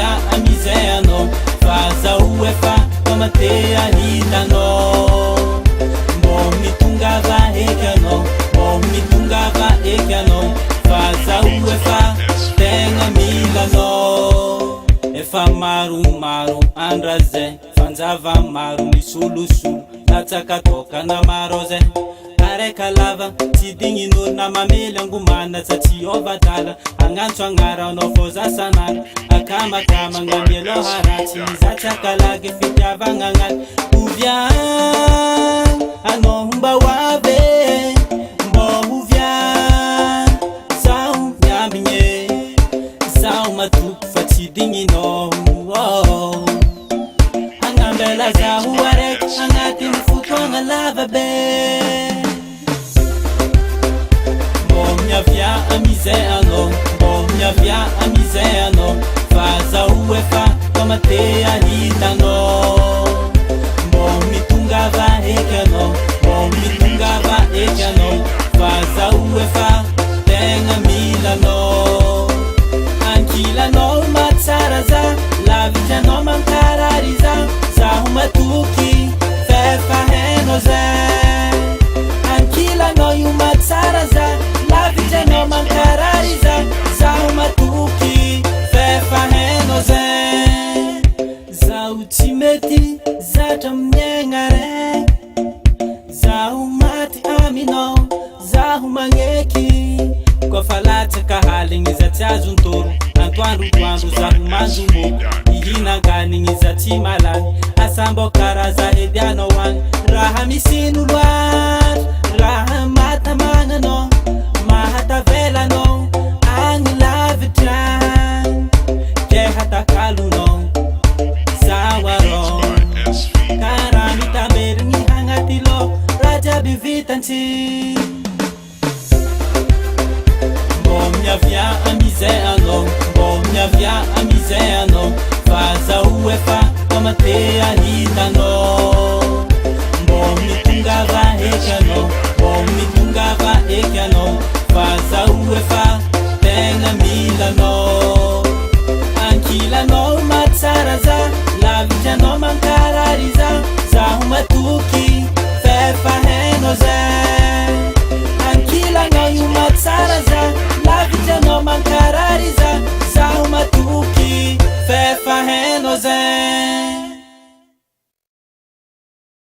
miavia amizay anao fa zaho efa famate ahitanao mbô mitongava eky anao mbô mitongava eky anao fa zaho efa tegna milanao efa maromaro andra zay fanjava maro misolosolo natsaka tokana maro zay areka lava tsy dignin'olo na mamely angomana satsi ovadala agnantso agnaranao fô zasanana akamakama gnamielo haratsy zatsakalagy fitiavagna agnaty ovia anao mba hoave mbô ovia zaho miambigny zaho matoky fa tsy digninao agnambela zaho araiky agnatin'ny fotoagna lava be miavia amizay anao mbô miavia amizay anao fa zaho efa famate ahitanao mbô mitongava eky anao mbô mitongava eky anao fa zaho efa tegna milanao ankilanao matsara za lavitranao mankarary za zaho matoky fefa hainao zay ankilanao io matsara za lavitranao mankarary za zaho matoky fefa hainao zay zaho tsy mety zatra miaigna raiky zaho maty aminao zaho magneky kofa latsaka haligny za tsy azontoro antoandrotoandro zaho manjombo ihinaganigny za tsy malany asambo karaza hedianao agny raha misin'olo andro raha matamagnanao mahatavelanao agny lavitrany ke hatakalonao zaho arô karaha mitamberigny agnaty lô raha jiaby vitantsy mbô miavia amizay anao mbô miavia amizay anao fa zaho efa famate ahitanao mbô mitongava eky anao mbô mitongava eky anao fa zaho efa tegna milanao ankilanao matsara za lavitranao mankarary za zaho matoky fefa hainao zay ankilanao io matsara za lavitranao mankarary za zaho matoky fefa hainao zay